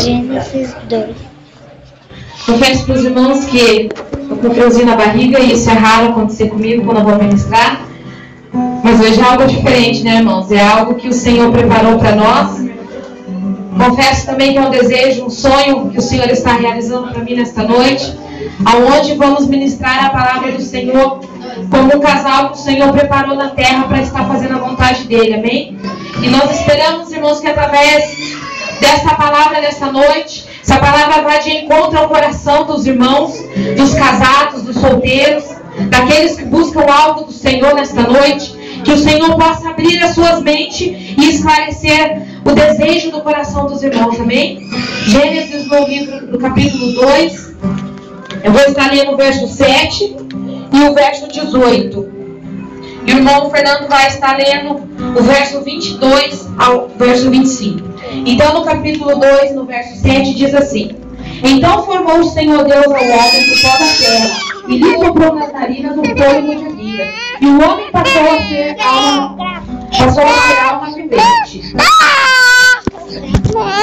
Gênesis 2. Confesso para os irmãos que eu com friozinho na barriga e isso é raro acontecer comigo quando eu vou ministrar. Mas hoje é algo diferente, né, irmãos? É algo que o Senhor preparou para nós. Confesso também que é um desejo, um sonho que o Senhor está realizando para mim nesta noite, aonde vamos ministrar a palavra do Senhor como um casal que o Senhor preparou na terra para estar fazendo a vontade dele, amém? E nós esperamos, irmãos, que através desta palavra nesta noite, essa palavra vai de encontro ao coração dos irmãos, dos casados, dos solteiros, daqueles que buscam algo do Senhor nesta noite, que o Senhor possa abrir as suas mentes e esclarecer o desejo do coração dos irmãos, amém? Gênesis, no livro do capítulo 2, eu vou estar lendo o verso 7 e o verso 18. E o irmão Fernando vai estar lendo o verso 22 ao verso 25. Então, no capítulo 2, no verso 7, diz assim: Então formou o Senhor Deus ao homem do pó da terra, e lhe soprou nas narinas um fôlego de vida. E o homem passou a ser alma vivente.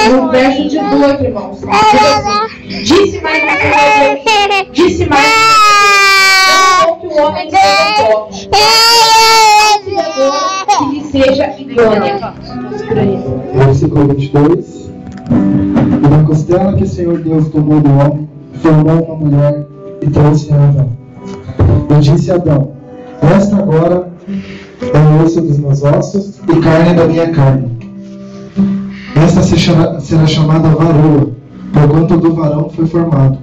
No verso 18, irmãos, diz assim: Disse mais o Senhor Deus, disse mais não que o homem seja forte, que lhe seja idônea. Versículo 22. E da costela que o Senhor Deus tomou do homem, formou uma mulher e trouxe a Adão. E disse a Adão: Esta agora é osso dos meus ossos e carne da minha carne. Esta será chamada varoa, porquanto do varão foi formado.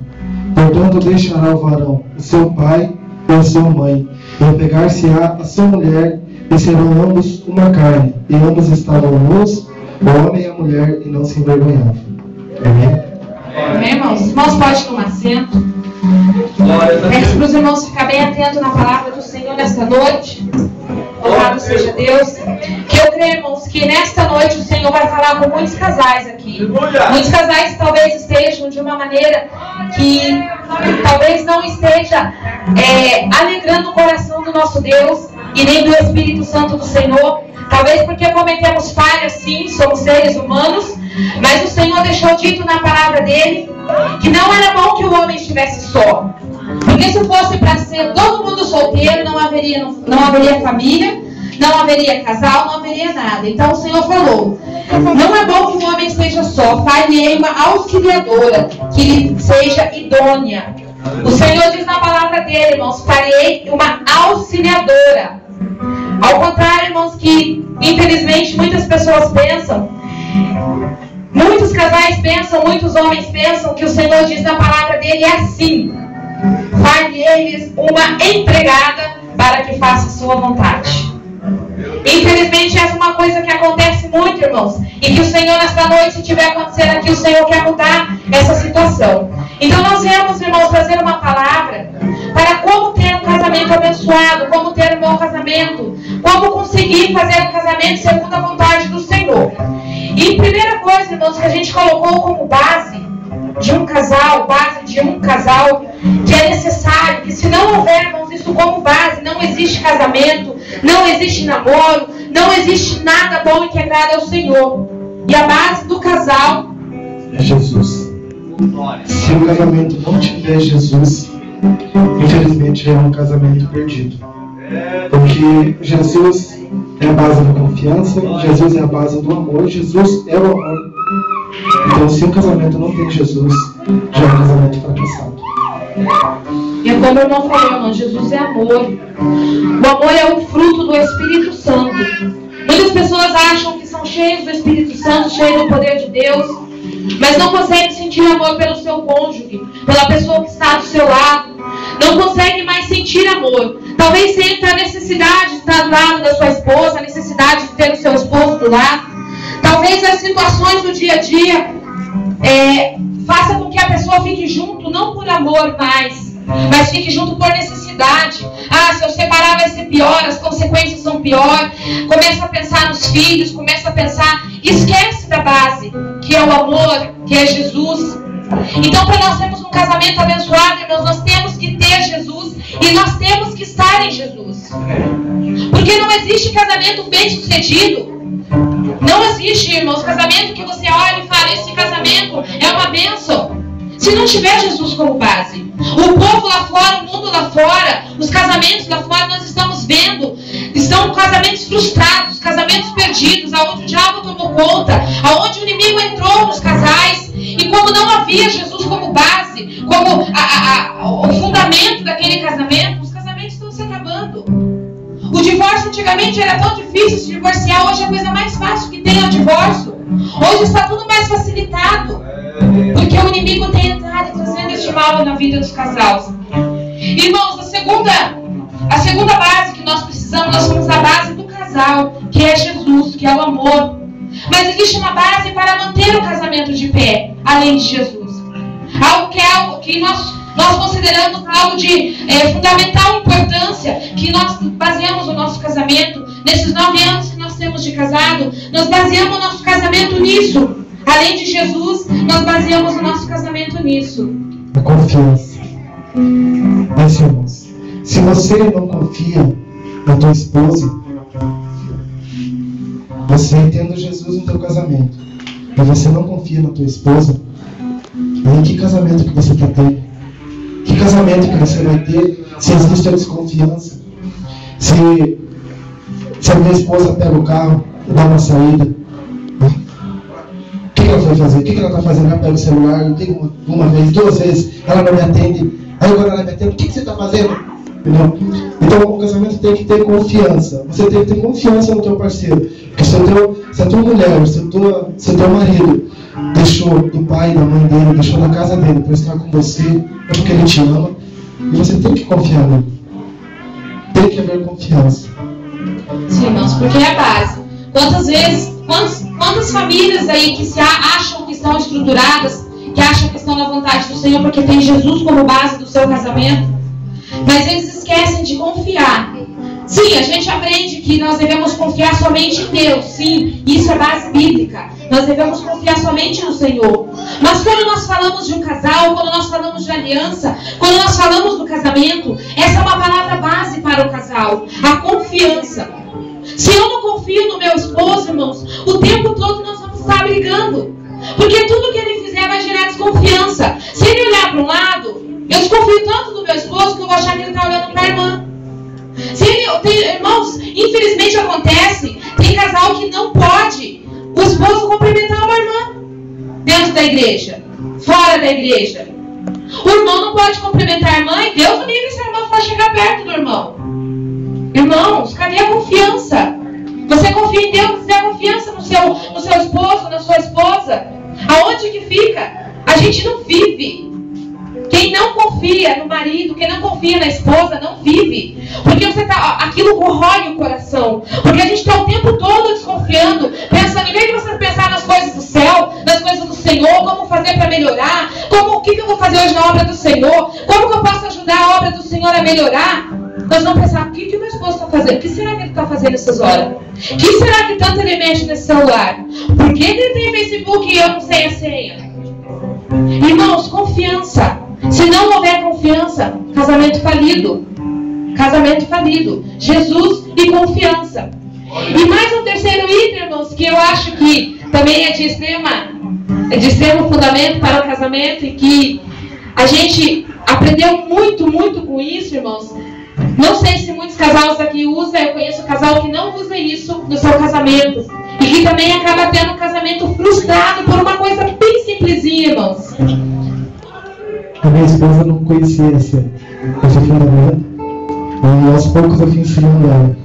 Portanto deixará o varão o seu pai e a sua mãe, e apegar-se-á a sua mulher, e serão ambos uma carne, e ambos estavam nus, o homem e a mulher, e não se envergonhavam. Amém? Amém, irmãos? Os irmãos podem tomar assento. Peço para os irmãos ficar bem atentos na palavra do Senhor nesta noite. Louvado seja Deus. Que eu creio, irmãos, que nesta noite o Senhor vai falar com muitos casais aqui. Muitos casais que talvez estejam de uma maneira que talvez não esteja alegrando o coração do nosso Deus e nem do Espírito Santo do Senhor. Talvez porque cometemos falhas, sim, somos seres humanos, mas o Senhor deixou dito na palavra dele que não era bom que o homem estivesse só. Porque se fosse para ser todo mundo solteiro, não haveria família, não haveria casal, não haveria nada. Então o Senhor falou: não é bom que o homem esteja só, farei uma auxiliadora que lhe seja idônea. O Senhor diz na palavra dele, irmãos, farei uma auxiliadora. Ao contrário, irmãos, que infelizmente muitas pessoas pensam, muitos casais pensam, muitos homens pensam que o Senhor diz na palavra dele é assim: farei-lhes uma empregada para que faça a sua vontade. Infelizmente essa é uma coisa que acontece muito, irmãos, e que o Senhor nesta noite, se tiver acontecendo aqui, o Senhor quer mudar essa situação. Então nós viemos, irmãos, trazer uma palavra para como ter um casamento abençoado, como ter um bom casamento, como conseguir fazer um casamento segundo a vontade do Senhor. E primeira coisa, irmãos, que a gente colocou como base de um casal, que é necessário, que se não houver, irmãos, isso como base, não existe casamento, não existe namoro, não existe nada bom e que agrada ao Senhor. E a base do casal é Jesus. Se o casamento não tiver Jesus, infelizmente é um casamento perdido. Porque Jesus é a base da confiança, Jesus é a base do amor, Jesus é o amor. Então, se o casamento não tem Jesus, já é um casamento fracassado. E como o irmão falou, irmão, Jesus é amor. O amor é o fruto do Espírito Santo. Muitas pessoas acham que são cheios do Espírito Santo, cheios do poder de Deus, mas não conseguem sentir amor pelo seu cônjuge, pela pessoa que está do seu lado. Não conseguem mais sentir amor. Talvez sinta a necessidade de estar do lado da sua esposa, a necessidade de ter o seu esposo do lado. Talvez as situações do dia a dia faça com que a pessoa fique junto, não por amor mais, mas fique junto por necessidade. Ah, se eu separar vai ser pior, as consequências são pior. Começa a pensar nos filhos, começa a pensar, esquece da base, que é o amor, que é Jesus. Então, para nós termos um casamento abençoado, irmãos, nós temos que ter Jesus e nós temos que estar em Jesus. Porque não existe casamento bem sucedido Não existe, irmãos, casamento que você olha e fala, esse casamento é uma bênção. Se não tiver Jesus como base. O povo lá fora, o mundo lá fora, os casamentos lá fora, nós estamos vendo, estão casamentos frustrados, casamentos perdidos, aonde o diabo tomou conta, aonde o inimigo entrou nos casais, e como não havia Jesus como base, como o fundamento daquele casamento, os casamentos estão se acabando. O divórcio antigamente era tão difícil se divorciar, hoje é a coisa mais fácil que tem é o divórcio. Hoje está tudo mais facilitado, porque o inimigo tem entrado e trazendo este mal na vida dos casais. Irmãos, a segunda base que nós precisamos, nós somos a base do casal, que é Jesus, que é o amor. Mas existe uma base para manter o casamento de pé, além de Jesus. Algo que nós consideramos algo de fundamental importância, que nós baseamos o nosso casamento, nesses 9 anos que nós temos de casado, nós baseamos o nosso casamento nisso. Além de Jesus, nós baseamos o nosso casamento nisso. A confiança. Meus irmãos, se você não confia na tua esposa, você tendo Jesus no teu casamento, e você não confia na tua esposa, aí que casamento que você está tendo? Que casamento que você vai ter se existe a desconfiança? Se a minha esposa pega o carro e dá uma saída, o que ela vai fazer? O que ela está fazendo? Ela pega o celular, eu ligo uma vez, 2 vezes, ela não me atende. Aí agora ela me atende, o que você está fazendo? Entendeu? Então o casamento tem que ter confiança. Você tem que ter confiança no teu parceiro. Porque se a tua mulher, se o teu marido deixou do pai e da mãe dele, deixou na casa dele para estar com você, é porque ele te ama, e você tem que confiar nele. Tem que haver confiança. Sim, irmãos, porque é a base. Quantas famílias aí que se acham que estão estruturadas, que acham que estão na vontade do Senhor porque tem Jesus como base do seu casamento, mas eles esquecem de confiar. Sim, a gente aprende que nós devemos confiar somente em Deus. Sim, isso é base bíblica. Nós devemos confiar somente no Senhor. Mas quando nós falamos de um casal, quando nós falamos de aliança, quando nós falamos do casamento, essa é uma palavra base para o casal. A confiança. Se eu não confio no meu esposo, irmãos, o tempo todo nós vamos estar brigando. Porque tudo que ele fizer vai gerar desconfiança. Se ele olhar para um lado, eu desconfio tanto do meu esposo que eu vou achar que ele está olhando para a irmã. Irmãos, infelizmente acontece, tem casal que não pode o esposo cumprimentar uma irmã dentro da igreja, fora da igreja. O irmão não pode cumprimentar a irmã e Deus não livre se a irmã for chegar perto do irmão. Irmãos, cadê a confiança? Você confia em Deus, você tem a confiança no seu esposo, na sua esposa? Aonde que fica? A gente não vive. Quem não confia no marido, quem não confia na esposa, não vive. Porque aquilo corrói o coração. Porque a gente está o tempo todo desconfiando, pensando, em vez de você pensar nas coisas do céu, nas coisas do Senhor, como fazer para melhorar, o que eu vou fazer hoje na obra do Senhor, como que eu posso ajudar a obra do Senhor a melhorar, nós vamos pensar, o que o meu esposo está fazendo? O que será que ele está fazendo nessas horas? O que será que tanto ele mexe nesse celular? Por que ele tem Facebook e eu não sei a senha? Irmãos, confiança. Se não houver confiança, casamento falido. Casamento falido. Jesus e confiança. E mais um terceiro item, irmãos, que eu acho que também é de extremo fundamento para o casamento e que a gente aprendeu muito, muito com isso, irmãos. Não sei se muitos casais aqui usam, eu conheço um casal que não usa isso no seu casamento. E que também acaba tendo um casamento frustrado por uma coisa bem simplesinha, irmãos. A minha esposa não conhecia esse fundamento, e aos poucos eu fui ensinando ela.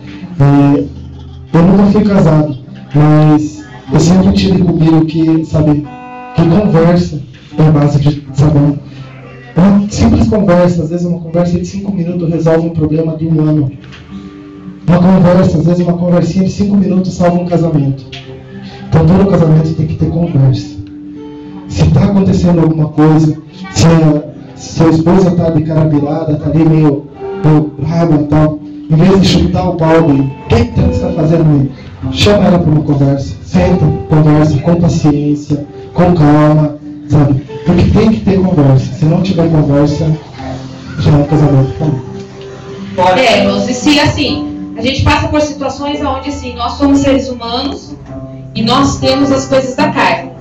Eu nunca fui casado, mas eu sempre tive comigo que conversa é base de sabão. Uma simples conversa, às vezes uma conversa de 5 minutos resolve um problema de 1 ano. Uma conversa, às vezes uma conversinha de 5 minutos salva um casamento. Então todo casamento tem que ter conversa. Se está acontecendo alguma coisa, se a sua esposa está de cara virada, está ali meio brava e tal, em vez de chutar o balde, o que você está fazendo aí? Chama ela para uma conversa, senta, conversa com paciência, com calma, sabe? Porque tem que ter conversa. Se não tiver conversa, já é casamento. Irmãos, e se assim, a gente passa por situações onde, assim, nós somos seres humanos e nós temos as coisas da carne.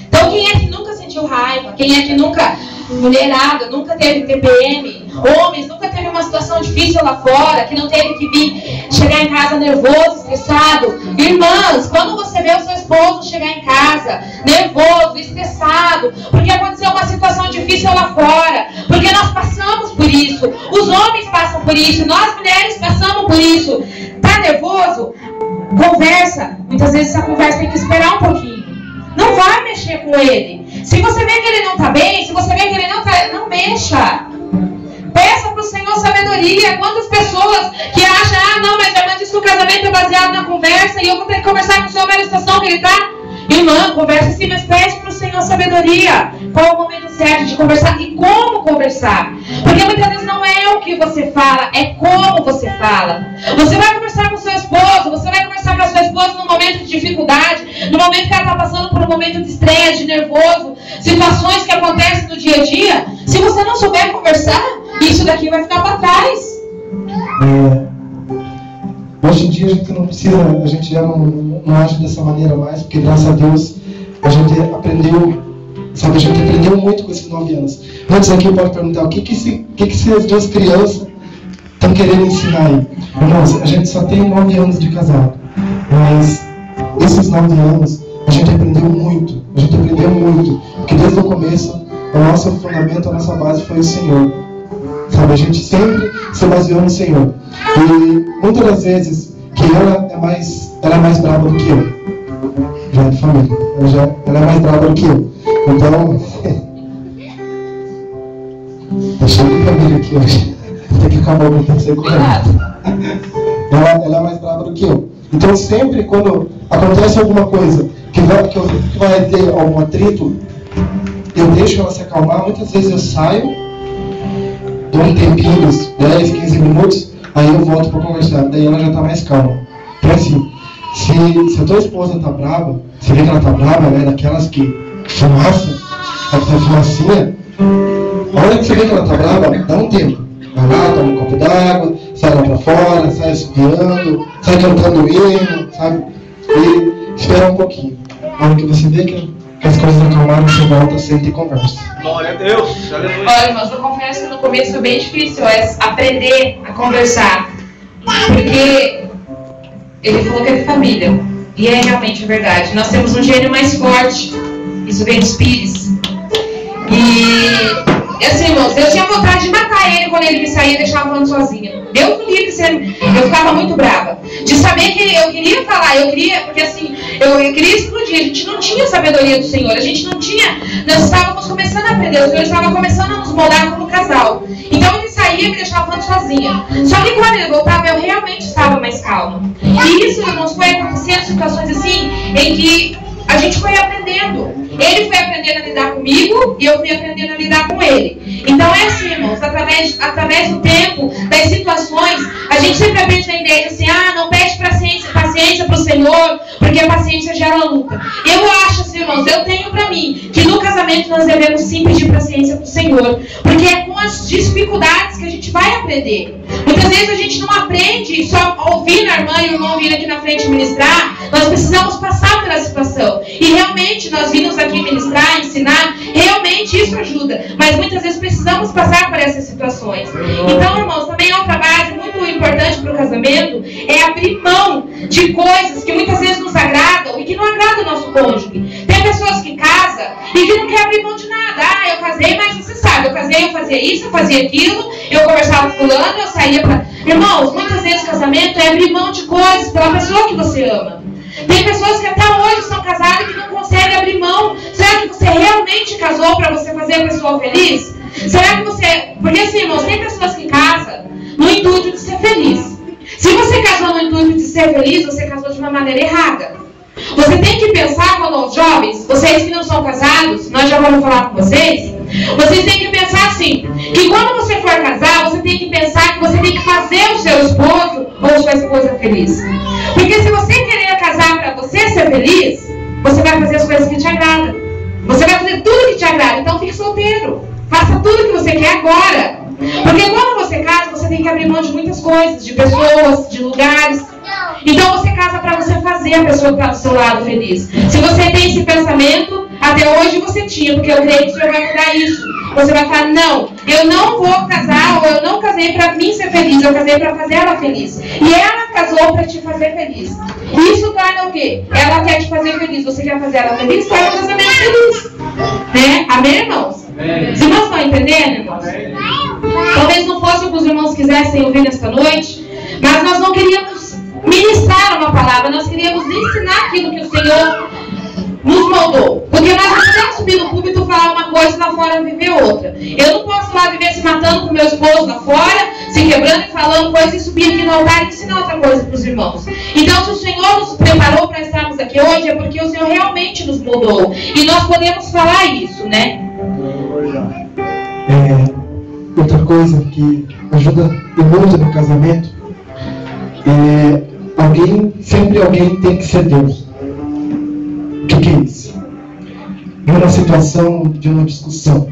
Então, quem é que nunca sentiu raiva? Quem é que nunca, mulherada, nunca teve TPM? Homens, nunca teve uma situação difícil lá fora, que não teve que vir chegar em casa nervoso, estressado? Irmãs, quando você vê o seu esposo chegar em casa nervoso, estressado, porque aconteceu uma situação difícil lá fora, porque nós passamos por isso, os homens passam por isso, nós mulheres passamos por isso. Tá nervoso? Conversa. Muitas vezes essa conversa tem que esperar um pouquinho. Não vai mexer com ele. Se você vê que ele não está bem, se você vê que ele não está, não mexa. Peça para o Senhor sabedoria. Quantas pessoas que acham, não, mas a irmã diz que o casamento é baseado na conversa e eu vou ter que conversar com o Senhor na situação que ele está. Irmã, conversa sim, mas pede para o Senhor sabedoria. Qual é o momento certo de conversar e como conversar? Porque muitas vezes não é o que você fala, é como você fala. Você vai conversar com o seu esposo, você vai conversar com a sua esposa num momento de dificuldade, no momento que ela está passando por um momento de estresse, de nervoso, situações que acontecem no dia a dia. Se você não souber conversar, isso daqui vai ficar para trás. Hoje em dia a gente não precisa, a gente já não age dessa maneira mais, porque graças a Deus a gente aprendeu, sabe, a gente aprendeu muito com esses 9 anos. Antes aqui eu posso perguntar, o que essas duas crianças estão querendo ensinar aí? Irmãos, a gente só tem 9 anos de casado, mas esses 9 anos a gente aprendeu muito, porque desde o começo o nosso fundamento, a nossa base foi o Senhor. Sabe, a gente sempre se baseou no Senhor. E muitas das vezes que ela é mais brava do que eu. Já é de família. Ela é mais brava do que eu. Então, tá cheio de família aqui hoje. Tem que ficar bom para ser correto. Ela é mais brava do que eu. Então, sempre quando acontece alguma coisa que vai ter algum atrito, eu deixo ela se acalmar. Muitas vezes eu saio, dou um tempinho, 10, 15 minutos, aí eu volto para conversar, daí ela já está mais calma. Então assim, se a tua esposa está brava, você vê que ela está brava, ela é daquelas que fumaça, ela tem fumacinha, a hora que você vê que ela está brava, dá um tempo. Vai lá, toma um copo d'água, sai lá para fora, sai assobiando, sai cantando hino, sabe? E espera um pouquinho. A hora que você vê que as coisas acalmaram, você volta, senta e conversa. Glória a Deus. Aleluia. Olha, irmãos, eu confesso que no começo foi bem difícil aprender a conversar. Porque ele falou que é de família. E é realmente verdade. Nós temos um gênio mais forte. Isso vem dos Pires. E assim, irmãos, eu tinha vontade de matar ele quando ele me saía e deixava falando sozinha. Deus me livre, eu ficava muito brava. De saber que eu queria falar, porque assim, eu queria explodir. A gente não tinha sabedoria do Senhor, a gente não tinha, nós estávamos começando a aprender, o Senhor estava começando a nos moldar como casal. Então ele saía e me deixava falando sozinha. Só que quando ele voltava, eu realmente estava mais calma. E isso, irmãos, foi acontecendo situações assim, em que a gente foi aprendendo. Ele foi aprendendo a lidar comigo e eu fui aprendendo a lidar com ele. Então é assim, irmãos, através do tempo, das situações, a gente sempre aprende na ideia de assim, não pede paciência para o Senhor, porque a paciência gera luta. Eu acho assim, irmãos, eu tenho para mim, que no casamento nós devemos sim pedir paciência para o Senhor, porque é com as dificuldades que a gente vai aprender. Muitas vezes a gente não aprende só ouvindo a irmã e o irmão vir aqui na frente ministrar, nós precisamos passar pela situação. E realmente nós vimos aqui ministrar, ensinar, realmente isso ajuda. Mas muitas vezes precisamos passar por essas situações. Então, irmãos, também outra base muito importante para o casamento é abrir mão de coisas que muitas vezes nos agradam e que não agradam o nosso cônjuge. Tem pessoas que casam e que não querem abrir mão de nada. Eu casei, mas você sabe, eu casei, eu fazia isso, eu fazia aquilo, eu conversava com fulano, eu saía para... Irmãos, muitas vezes casamento é abrir mão de coisas pela pessoa que você ama. Tem pessoas que até hoje são casadas e que não conseguem abrir mão. Será que você realmente casou para você fazer a pessoa feliz? Será que você... Porque assim, irmãos, tem pessoas que casam no intuito de ser feliz. Se você casou no intuito de ser feliz, você casou de uma maneira errada. Você tem que pensar, quando os jovens, vocês que não são casados, nós já vamos falar com vocês têm que pensar assim, que quando você for casar, você tem que pensar que você tem que fazer o seu esposo ou sua esposa feliz. Porque se você querer casar para você ser feliz, você vai fazer as coisas que te agradam. Você vai fazer tudo que te agrada. Então fique solteiro. Faça tudo que você quer agora. Porque quando você casa, você tem que que abrir mão de muitas coisas, de pessoas, de lugares. Então você casa para você fazer a pessoa que está do seu lado feliz. Se você tem esse pensamento, até hoje você tinha, porque eu creio que o Senhor vai mudar isso. Você vai falar, não, eu não vou casar, ou eu não casei para mim ser feliz, eu casei para fazer ela feliz. E ela casou para te fazer feliz. Isso torna o quê? Ela quer te fazer feliz, você quer fazer ela feliz, torna o casamento feliz. Né? Amém, irmãos? Amém. Os irmãos estão entendendo, irmãos? Amém. Talvez não fosse o que os irmãos quisessem ouvir nesta noite, mas nós não queríamos ministrar uma palavra, nós queríamos ensinar aquilo que o Senhor nos moldou. Porque nós não podemos subir no púlpito, falar uma coisa e lá fora viver outra. Eu não posso lá viver se matando com meu esposo lá fora, se quebrando e falando coisas e subir aqui no altar e ensinar outra coisa para os irmãos. Então, se o Senhor nos preparou para estarmos aqui hoje, é porque o Senhor realmente nos moldou. E nós podemos falar isso, né? Outra coisa que ajuda muito no casamento sempre alguém tem que ser Deus. O que é isso? Numa situação de uma discussão,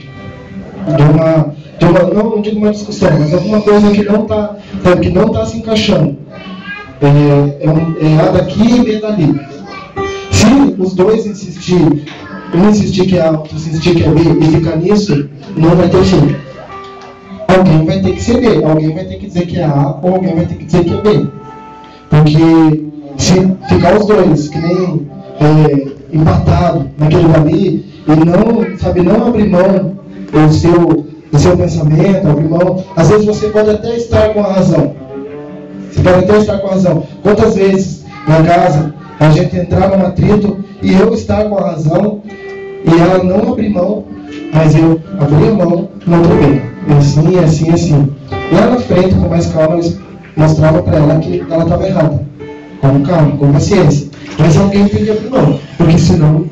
não digo uma discussão, mas alguma coisa que não está se encaixando. É A daqui e B dali. Se os dois insistirem, um insistir que é A, outro insistir que é B, e ficar nisso, não vai ter fim. Alguém vai ter que ser B, alguém vai ter que dizer que é A, ou alguém vai ter que dizer que é B. Porque se ficar os dois que nem empatado naquele ali, e não abrir mão do seu pensamento, abrir mão, às vezes você pode até estar com a razão. Você pode até estar com a razão. Quantas vezes na casa a gente entrar num atrito e eu estar com a razão e ela não abrir mão, mas eu abri a mão, não troquei. Assim. Lá na frente, com mais calma, eu mostrava para ela que ela estava errada. Com calma, com paciência. Mas alguém tem que abrir mão, porque senão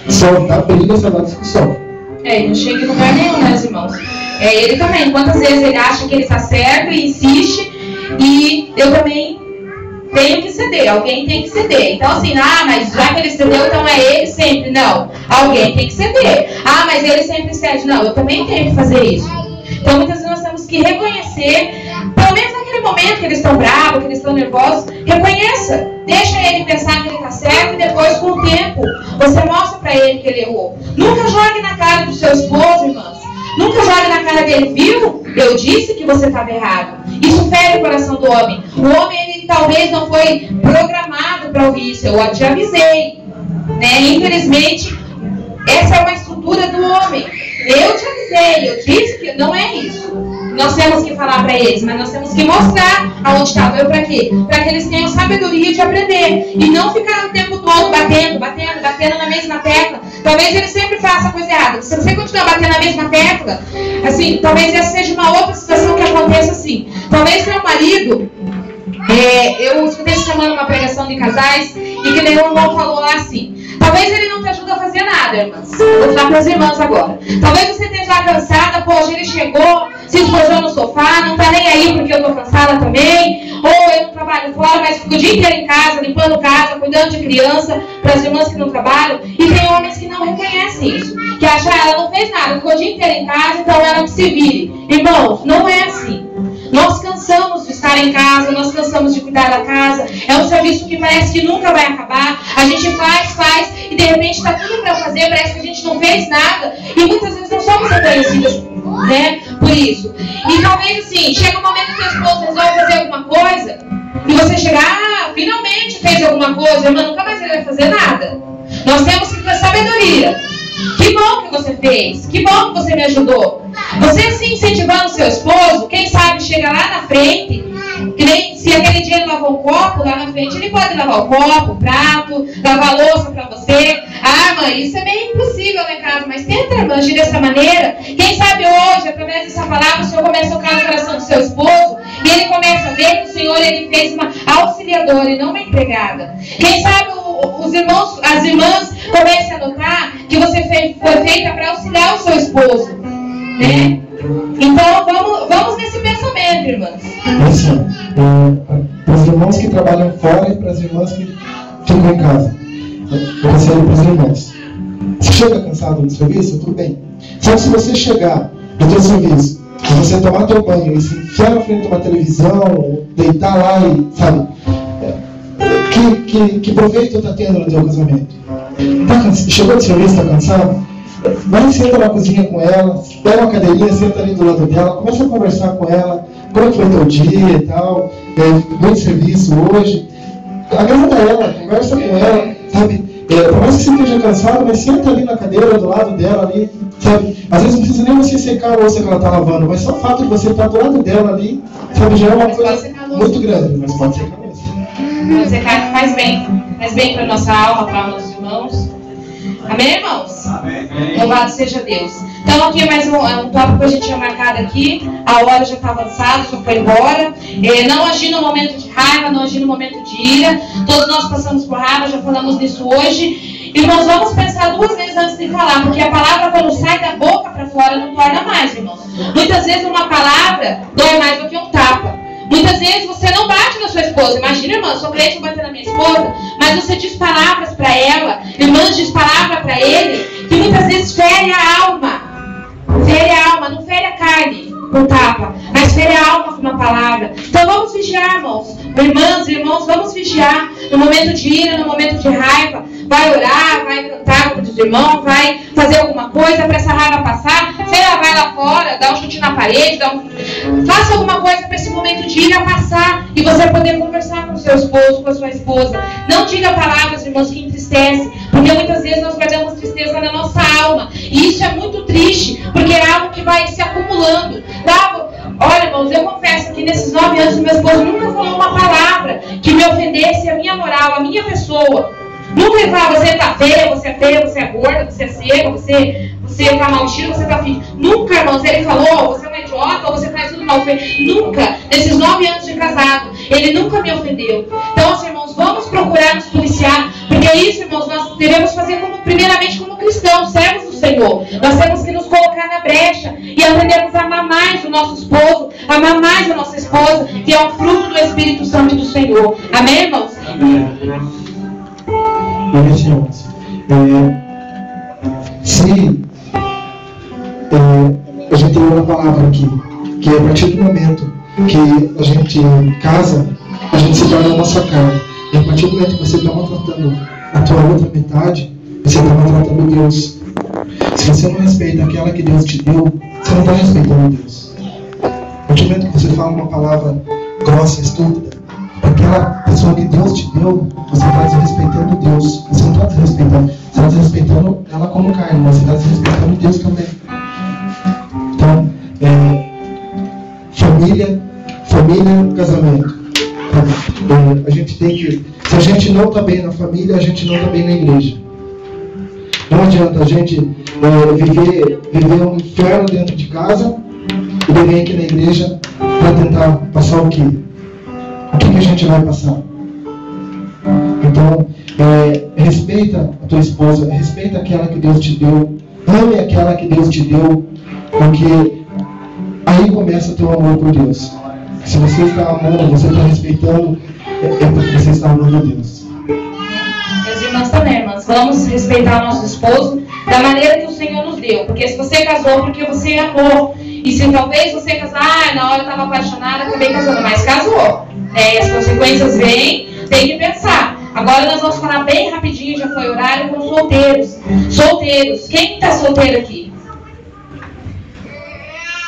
só dá briga, só dá discussão. E não chega em lugar nenhum, né, irmãos? Ele também, quantas vezes ele acha que ele está certo e insiste, e eu também tenho que ceder, alguém tem que ceder. Então assim, mas já que ele cedeu, então é ele sempre. Não, alguém tem que ceder. Mas ele sempre cede. Não, eu também tenho que fazer isso. Então muitas vezes nós temos que reconhecer, pelo menos naquele momento que eles estão bravos, que eles estão nervosos, reconheça. Deixa ele pensar que ele está certo e depois, com o tempo, você mostra para ele que ele errou. Nunca jogue na cara do seu esposo, irmãos. Nunca jogue na cara dele, viu? Eu disse que você estava errado. Isso fere o coração do homem. O homem, ele talvez não foi programado para ouvir isso. Eu te avisei. Né? Infelizmente, essa é uma estrutura do homem. Eu te avisei, eu disse que não é isso. Nós temos que falar para eles, mas nós temos que mostrar aonde estava. Eu para quê? Para que eles tenham sabedoria de aprender. E não ficar o tempo todo batendo na mesma tecla. Talvez ele sempre faça a coisa errada. Se você continuar batendo na mesma tecla, assim, talvez essa seja uma outra situação que aconteça assim. Talvez seu marido, eu escutei essa semana uma pregação de casais, e que o irmão falou lá assim: talvez ele não te ajude a fazer nada, irmãs. Eu vou falar para as irmãs agora. Talvez você esteja cansada, poxa, ele chegou, se esposou no sofá, não está nem aí porque eu estou cansada também. Ou eu não trabalho fora, mas fico o dia inteiro em casa, limpando casa, cuidando de criança, para as irmãs que não trabalham. E tem homens que não reconhecem isso. Que acham, ela não fez nada, ficou o dia inteiro em casa, então ela que se vire. Irmãos, não é assim. Nós cansamos de estar em casa, nós cansamos de cuidar da casa. É um serviço que parece que nunca vai acabar. A gente faz, e de repente está tudo para fazer, parece que a gente não fez nada. E muitas vezes não somos reconhecidas, né, por isso. E talvez assim, chega um momento que a esposa resolve fazer alguma coisa, e você chega, finalmente fez alguma coisa, irmã, nunca mais ele vai fazer nada. Nós temos que ter sabedoria. Que bom que você fez, que bom que você me ajudou. Você se incentivando o seu esposo, quem sabe chega lá na frente, que nem se aquele dia ele lavou o copo, lá na frente ele pode lavar o copo, o prato, lavar a louça para você. Mãe, isso é meio impossível lá em casa, mas tenta, irmã, agir dessa maneira. Quem sabe hoje, através dessa palavra, o Senhor começa a tocar no coração do seu esposo, e ele começa a ver que o Senhor, ele fez uma auxiliadora e não uma empregada. Quem sabe os irmãos, as irmãs comecem a notar que você foi feita para auxiliar o seu esposo, né? Então vamos nesse pensamento, irmãs. Para os irmãos que trabalham fora e para as irmãs que ficam em casa. Eu sei para os irmãos. Você chega cansado do serviço, tudo bem. Só que se você chegar do seu serviço, você tomar teu banho e se enfiar na frente de uma televisão, deitar lá e, sabe, que proveito está tendo no teu casamento? Chegou de serviço, está cansado? Vai e senta na cozinha com ela, pega uma cadeirinha, senta ali do lado dela, começa a conversar com ela, como é que foi teu dia e tal, bom serviço hoje. Agrada ela, conversa com ela, sabe? Por mais que você esteja cansado, mas senta ali na cadeira do lado dela ali, sabe? Às vezes não precisa nem você secar a louça que ela está lavando, mas só o fato de você estar do lado dela ali, sabe, já é uma coisa muito grande, mas pode secar a louça. Pode secar, faz bem para a nossa alma, para os nossos irmãos. Amém, irmãos? Amém. Louvado seja Deus. Então aqui mais um tópico que a gente tinha marcado aqui. A hora já está avançada, já foi embora. Não agir no momento de raiva, não agir no momento de ira. Todos nós passamos por raiva, já falamos nisso hoje. Irmãos, vamos pensar 2 vezes antes de falar, porque a palavra quando sai da boca para fora não torna mais, irmãos. Muitas vezes uma palavra dói mais do que um tapa. Muitas vezes você não bate na sua esposa. Imagina, irmã, sou crente, vou bater na minha esposa, mas você diz palavras para ela, irmãs diz palavra para ele, que muitas vezes fere a alma. Fere a alma, não fere a carne com tapa, mas fere a alma com uma palavra. Então vamos vigiar, irmãos. Irmãs e irmãos, vamos vigiar. No momento de ira, no momento de raiva, vai orar, vai cantar com os irmãos, vai fazer alguma coisa para essa raiva passar. Sei lá, vai lá fora, dá um chute na parede, faça alguma coisa para esse momento de ira passar e você poder conversar com o seu esposo, com a sua esposa. Não diga palavras, irmãos, que entristecem, porque muitas vezes nós guardamos tristeza na nossa alma. E isso é muito triste, porque é algo que vai se acumulando. Olha, irmãos, eu confesso que nesses 9 anos meu esposo nunca falou uma palavra que me ofendesse a minha moral, a minha pessoa. Nunca ele falava, você tá feia, você é gorda, você é seca, você tá mal vestido, você tá feio. Nunca, irmãos, ele falou, você é uma idiota, ou você faz tudo mal feito. Nunca, nesses 9 anos de casado, ele nunca me ofendeu. Então, assim, irmãos, vamos procurar nos policiar, porque é isso, irmãos, nós devemos fazer primeiramente como cristãos, servos do Senhor. Nós temos que nos colocar na brecha e aprendermos a amar mais o nosso esposo, amar mais a nossa esposa, que é um fruto do Espírito Santo do Senhor. Amém, irmãos? Meus irmãos, a gente tem uma palavra aqui, que a partir do momento que a gente casa, a gente se torna a nossa carne. E a partir do momento que você está maltratando a tua outra metade, você está maltratando Deus. Se você não respeita aquela que Deus te deu, você não está respeitando Deus. A partir do momento que você fala uma palavra grossa, estúpida, aquela pessoa que Deus te deu, você está desrespeitando Deus. Você não está desrespeitando. Você está desrespeitando ela como carne, mas você está desrespeitando Deus também. Então, família, casamento. A gente tem que... Se a gente não está bem na família, a gente não está bem na igreja. Não adianta a gente viver um inferno dentro de casa e vir aqui na igreja para tentar passar o quê? O que a gente vai passar? Então, respeita a tua esposa, respeita aquela que Deus te deu, ame aquela que Deus te deu, porque aí começa o teu amor por Deus. Se você está amando, você está respeitando, é porque você está amando a Deus. Meus irmãos também, irmãs, vamos respeitar o nosso esposo da maneira que o Senhor nos deu. Porque se você casou, porque você amou. E se talvez você casar, na hora eu estava apaixonada, acabei casando, mas casou. As consequências vêm, tem que pensar. Agora nós vamos falar bem rapidinho, já foi horário, com solteiros. Solteiros, quem está solteiro aqui?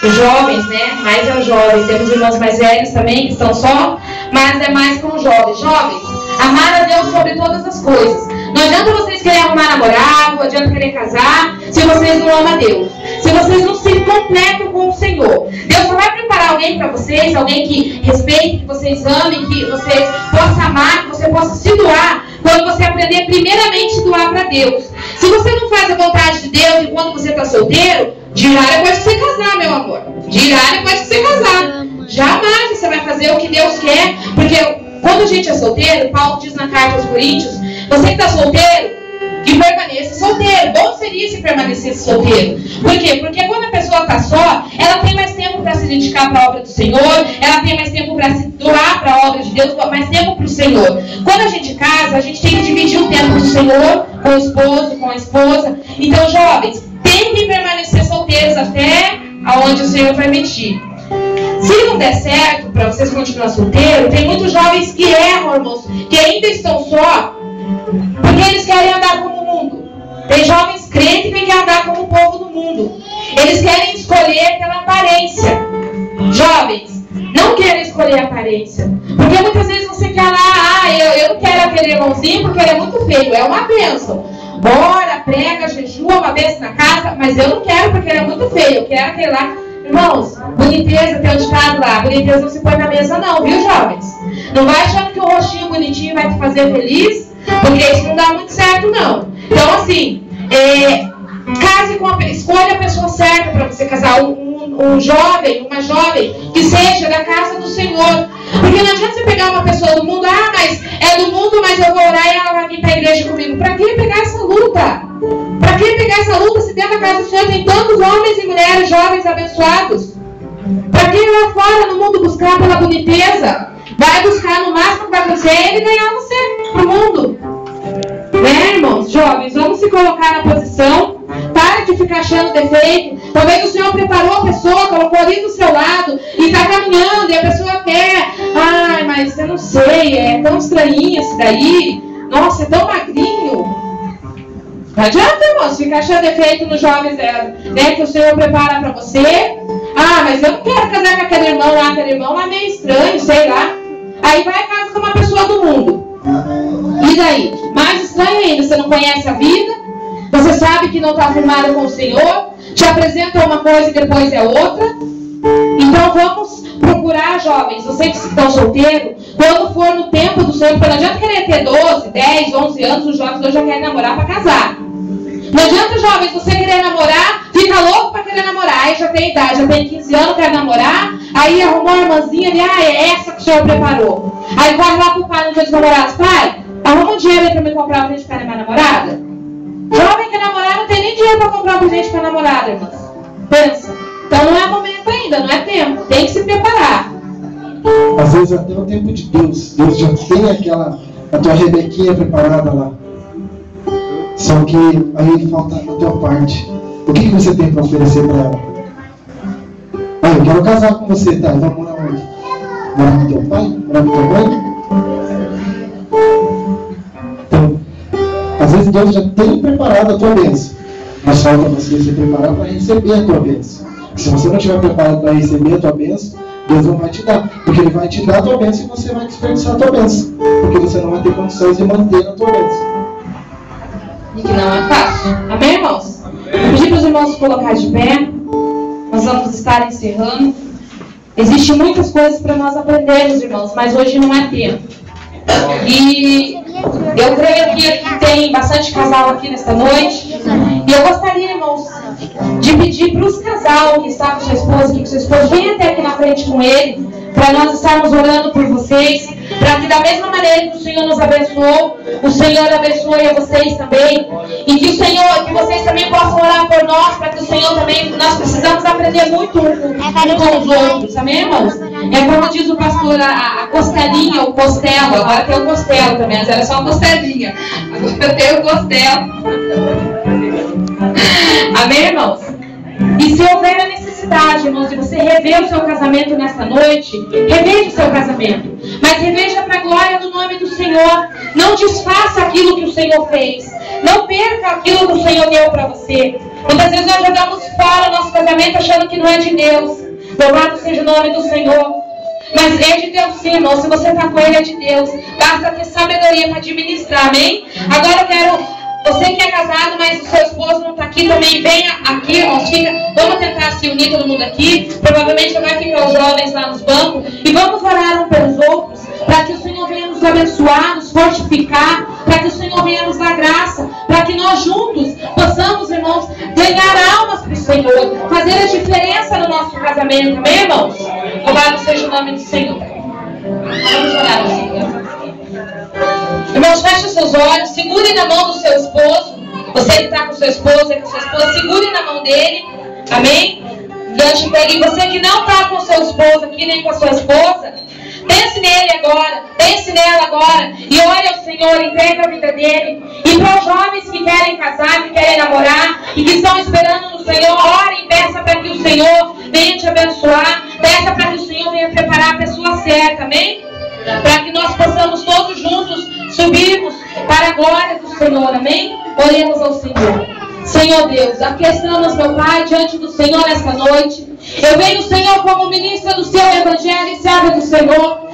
Os jovens, né? Mais é os jovens. Temos irmãos mais velhos também, que estão só, mas é mais com os jovens. Jovens, amar a Deus sobre todas as coisas. Não adianta vocês querem arrumar namorado, não adianta querer casar, se vocês não amam a Deus. Se vocês não se completam com o Senhor. Deus só vai preparar alguém para vocês, alguém que respeite, que vocês amem, que vocês possam amar, que você possa se doar, quando você aprender primeiramente a se doar para Deus. Se você não faz a vontade de Deus enquanto você está solteiro, dirá depois que você casar, meu amor. Dirá depois que você casar. Jamais você vai fazer o que Deus quer, porque quando a gente é solteiro, Paulo diz na carta aos Coríntios, você que está solteiro, que permaneça solteiro. Bom seria se permanecesse solteiro. Por quê? Porque quando a pessoa está só, ela tem mais tempo para se dedicar para a obra do Senhor, ela tem mais tempo para se doar para a obra de Deus, mais tempo para o Senhor. Quando a gente casa, a gente tem que dividir o tempo do Senhor com o esposo, com a esposa. Então, jovens, tentem permanecer solteiros até aonde o Senhor permitir. Se não der certo para vocês continuar solteiro, tem muitos jovens que erram, irmãos, que ainda estão só, porque eles querem andar como o mundo. Tem jovens crentes que querem andar como o povo do mundo. Eles querem escolher pela aparência. Jovens, não querem escolher a aparência. Porque muitas vezes você quer lá, eu não quero aquele irmãozinho porque ele é muito feio. É uma bênção. Bora, prega, jejua uma vez na casa, mas eu não quero porque ele é muito feio. Eu quero aquele lá. Irmãos, boniteza, tem um ditado lá, boniteza não se põe na mesa não, viu, jovens? Não vai achando que o rostinho bonitinho vai te fazer feliz, porque isso não dá muito certo, não. Então, assim, case com escolha a pessoa certa para você casar. Um jovem, uma jovem que seja da casa do Senhor. Porque não adianta você pegar uma pessoa do mundo, mas é do mundo, mas eu vou orar e ela vai vir para a igreja comigo. Para que pegar essa luta? Para que pegar essa luta se dentro da casa do Senhor tem tantos homens e mulheres jovens abençoados? Para que ir lá fora no mundo buscar pela boniteza? Vai buscar no máximo que vai acontecer ele ganhar você pro mundo. Né, irmãos? Jovens, vamos se colocar na posição. Para de ficar achando defeito. Talvez o Senhor preparou a pessoa, colocou ali do seu lado e está caminhando e a pessoa quer. Mas eu não sei, é tão estranhinho esse daí. Nossa, é tão magrinho. Não adianta, irmãos, ficar achando defeito nos jovens que o Senhor prepara para você. Mas eu não quero casar com aquele irmão lá meio estranho, sei lá. Aí vai a casa com uma pessoa do mundo. E daí? Mais estranho ainda, você não conhece a vida. Você sabe que não está firmado com o Senhor, te apresenta uma coisa e depois é outra. Então vamos procurar, jovens, vocês que estão solteiros, quando for no tempo do Senhor, porque não adianta querer ter 12, 10, 11 anos, os jovens hoje já querem namorar para casar. Não adianta, jovens, você querer namorar, fica louco para querer namorar, aí já tem idade, já tem 15 anos, quer namorar, aí arrumou uma irmãzinha ali, é essa que o Senhor preparou. Aí vai lá pro pai no dia dos namorados, pai, arruma um dinheiro aí para me comprar um presente para minha namorada. Jovem que namorar não tem nem dinheiro para comprar um presente para namorada, irmãos. Pensa. Então não é momento ainda, não é tempo. Tem que se preparar. Às vezes até o tempo de Deus. Deus já tem a tua Rebequinha preparada lá. Só que aí falta a tua parte. O que você tem para oferecer para ela? Eu quero casar com você, tá? Vamos morar onde? Morar com teu pai? Morar com tua mãe? Então, às vezes Deus já tem preparado a tua bênção. Mas falta você se preparar para receber a tua bênção. Se você não estiver preparado para receber a tua bênção, Deus não vai te dar. Porque Ele vai te dar a tua bênção e você vai desperdiçar a tua bênção. Porque você não vai ter condições de manter a tua bênção. E que não é fácil. Amém, irmãos? Vou pedir para os irmãos se colocar de pé. Nós vamos estar encerrando. Existem muitas coisas para nós aprendermos, irmãos, mas hoje não é tempo. E eu creio que tem bastante casal aqui nesta noite. E eu gostaria, irmãos, de pedir para os casal que está com sua esposa, que seu esposo venha até aqui na frente com ele, para nós estarmos orando por vocês, para que da mesma maneira que o Senhor nos abençoou, o Senhor abençoe a vocês também, e que que vocês também possam orar por nós, para que o Senhor também, nós precisamos aprender muito um com os outros, amém, irmãos? É como diz o pastor, a costelinha, o costelo, agora tem o costelo também, antes era só a costelinha, agora tem o costelo. Amém, irmãos? E se houver a necessidade, irmãos, de você rever o seu casamento nesta noite, reveja o seu casamento. Mas reveja para a glória do nome do Senhor. Não desfaça aquilo que o Senhor fez. Não perca aquilo que o Senhor deu para você. Muitas vezes nós jogamos fora o nosso casamento achando que não é de Deus. Louvado seja o nome do Senhor. Mas é de Deus sim, irmão. Se você está com Ele, é de Deus. Basta ter sabedoria para administrar, amém? Agora eu quero... Você que é casado, mas o seu esposo não está aqui, também venha aqui, ó, vamos tentar se unir todo mundo aqui. Provavelmente vai ficar os jovens lá nos bancos. E vamos orar uns pelos outros, para que o Senhor venha nos abençoar, nos fortificar, para que o Senhor venha nos dar graça, para que nós juntos possamos, irmãos, ganhar almas para o Senhor, fazer a diferença no nosso casamento, amém, irmãos? Louvado seja o nome do Senhor. Vamos orar ao Senhor. Irmãos, feche os seus olhos, segure na mão do seu esposo. Você que está com sua esposa, segure na mão dele, amém? E você que não está com seu esposo aqui, nem com a sua esposa, pense nele agora, pense nela agora, e olhe ao Senhor, entrega a vida dele. E para os jovens que querem casar, que querem namorar, e que estão esperando no Senhor, ore e peça para que o Senhor abençoar. Peça para que o Senhor venha preparar a pessoa certa, amém? Para que nós possamos todos juntos subirmos para a glória do Senhor, amém? Oremos ao Senhor. Senhor Deus, aqui estamos, meu Pai, diante do Senhor nesta noite. Eu venho, Senhor, como ministra do seu Evangelho e serva do Senhor,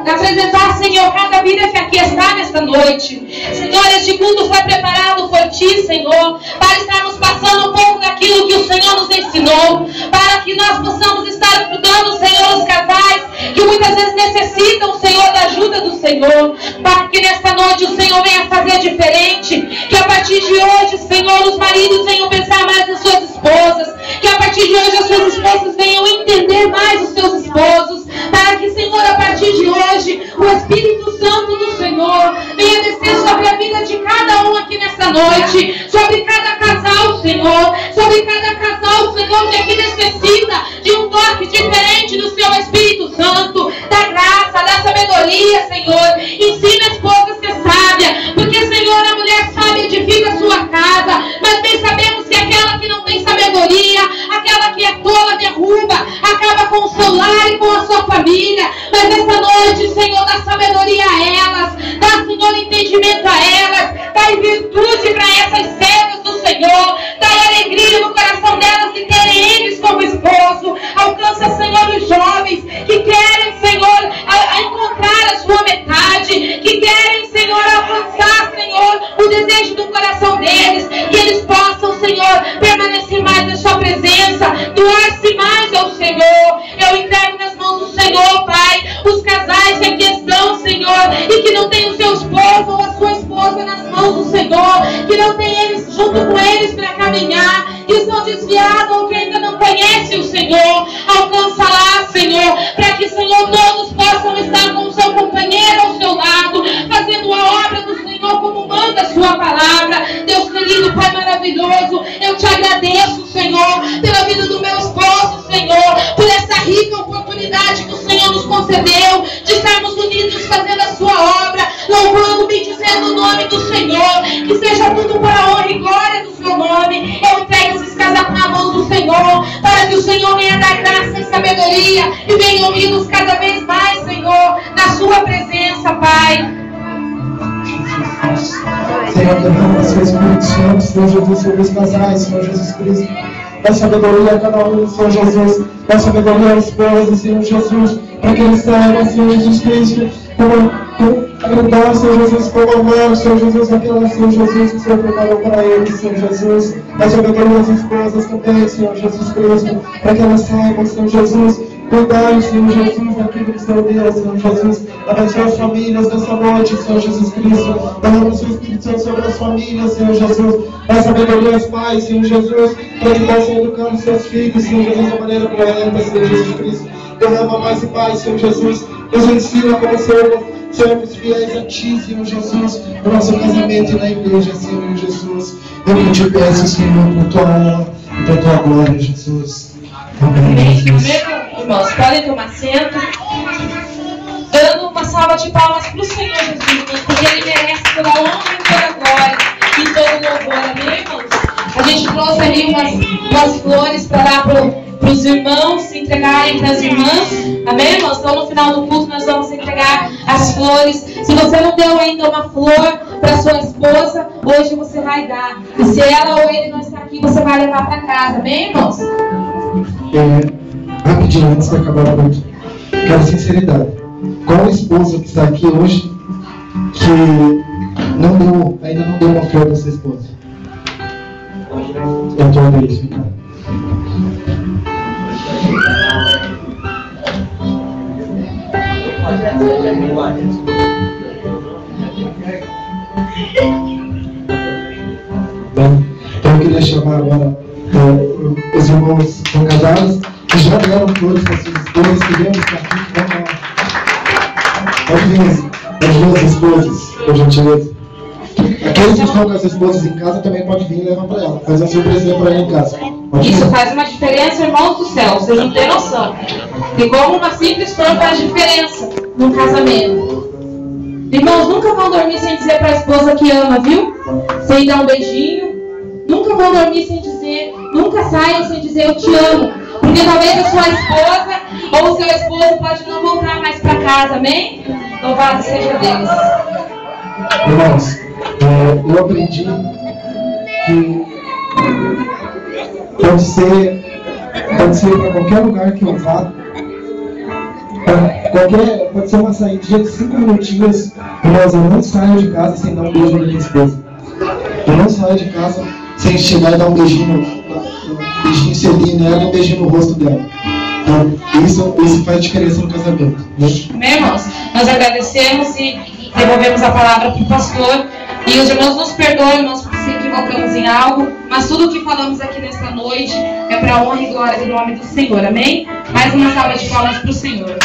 apresentar, Senhor, cada vida que aqui está nesta noite. Senhor, este culto foi preparado por Ti, Senhor, para estarmos passando um pouco daquilo que o Senhor nos ensinou, para que nós possamos estar ajudando, Senhor, os casais que muitas vezes necessitam, Senhor, da ajuda do Senhor, para que nesta noite o Senhor venha fazer diferente, que a partir de hoje, Senhor, os maridos venham pensar mais nas suas esposas, que a partir de hoje as suas esposas venham entender mais os seus esposos, para que, Senhor, a partir de hoje, o Espírito Santo do Senhor venha descer sobre a vida de cada um aqui nessa noite, sobre cada casal, Senhor, sobre cada casal, Senhor, que aqui necessita de um toque diferente do seu Espírito Santo, da graça, da sabedoria, Senhor. Ensina a esposa a ser sábia, porque, Senhor, a mulher sábia edifica a sua casa, mas bem sabemos que aquela que não tem sabedoria, aquela que é tola, derruba, acaba com o seu lar e com a sua família. Mas nessa noite, Senhor, dá sabedoria a elas, dá, Senhor, entendimento a elas, dá virtude para essas servas do Senhor, dá alegria no coração delas de terem eles como esposo. Alcança, Senhor, os jovens que querem, Senhor, encontrar a sua metade, que querem, Senhor, alcançar, Senhor, o desejo do coração deles, que eles possam, Senhor, permanecer mais na sua presença, doar-se mais ao Senhor. Eu entrego nas mãos do Senhor, Pai, os casais que aqui estão, Senhor, e que não tem o seu esposo ou a sua esposa nas mãos do Senhor, que não tem eles junto com eles para caminhar, que estão desviados ou que ainda não conhecem o Senhor. Alcança lá, Senhor, para que, Senhor, todos possam estar com o seu companheiro ao seu lado, fazendo a obra do Senhor como manda a sua palavra. Deus querido, Pai maravilhoso, eu te agradeço, Senhor, pela vida do meu esposo, Senhor, por essa rica oportunidade que o Senhor nos concedeu de estarmos unidos fazendo a sua obra, louvando, bendizendo o nome do Senhor. Que seja tudo para a honra e glória do seu nome. Eu entrego esses casais na mão do Senhor, para que o Senhor venha dar graça e sabedoria e venha unidos cada vez mais, Senhor, na sua presença, Pai. Senhor, derrama o seu Espírito Santo, Senhor Jesus, sobre os casais, Senhor Jesus Cristo. Dá sabedoria a cada um, Senhor Jesus. Dá sabedoria à esposa, Senhor Jesus, para que eles saibam, Senhor Jesus Cristo, como agradar, Senhor Jesus, como amar, Senhor Jesus, aquela, Senhor Jesus, que o Senhor preparou para eles, Senhor Jesus. Dá sabedoria às esposas também, Senhor Jesus Cristo, para que elas saibam, Senhor Jesus, cuidar, Senhor Jesus, daquilo que Senhor Deus, Senhor Jesus. Abençoa as famílias nessa noite, Senhor Jesus Cristo. Derrama o seu Espírito Santo sobre as famílias, Senhor Jesus. Dá sabedoria aos pais, Senhor Jesus, para que possam educar os seus filhos, Senhor Jesus, da maneira correta, Senhor Jesus Cristo. Derrama mais e mais, Senhor Jesus. Nos ensina como sermos fiéis a Ti, Senhor Jesus, no nosso casamento e na igreja, Senhor Jesus. Eu te peço, Senhor, por Tua honra e por Tua glória, Jesus. Amém, Jesus. Irmãos, podem tomar assento, dando uma salva de palmas para o Senhor Jesus, porque Ele merece toda a honra e toda a glória e todo o louvor, amém, irmãos? A gente trouxe ali umas flores para dar para os irmãos se entregarem para as irmãs, amém, irmãos? Então no final do culto nós vamos entregar as flores. Se você não deu ainda uma flor para sua esposa, hoje você vai dar. E se ela ou ele não está aqui, você vai levar para casa, amém, irmãos? Rapidinho, antes de acabar o culto, quero sinceridade. Qual a esposa que está aqui hoje que ainda não deu uma flor para sua esposa? Eu estou a isso, então. Bem, então eu queria chamar agora os irmãos congajados que já deram flores para suas esposas, que viemos para aqui. Pode vir as duas esposas, por gentileza. Aqueles que estão com as esposas em casa também pode vir e levar para ela. Faz uma surpresinha para ela em casa. Isso faz uma diferença, irmãos do céu. Vocês não têm noção. E como uma simples flor faz diferença num casamento. Irmãos, nunca vão dormir sem dizer para a esposa que ama, viu? Sem dar um beijinho. Nunca vão dormir sem dizer. Nunca saiam sem dizer eu te amo. Porque talvez a sua esposa ou o seu esposo pode não voltar mais para casa, amém? Louvado seja Deus. Irmãos, eu aprendi que pode ser para qualquer lugar que eu vá, pode ser uma saída de 5 minutinhos, irmãos, eu não saio de casa sem dar um beijo na minha esposa. Eu não saio de casa sem chegar e dar um beijinho selinho nela e um beijinho no rosto dela. Então, isso faz diferença no casamento. Né? Amém, irmãos? Nós agradecemos e devolvemos a palavra para o pastor. E os irmãos nos perdoem, nós se equivocamos em algo, mas tudo o que falamos aqui nesta noite é para a honra e glória do nome do Senhor. Amém? Mais uma salva de palmas para o Senhor.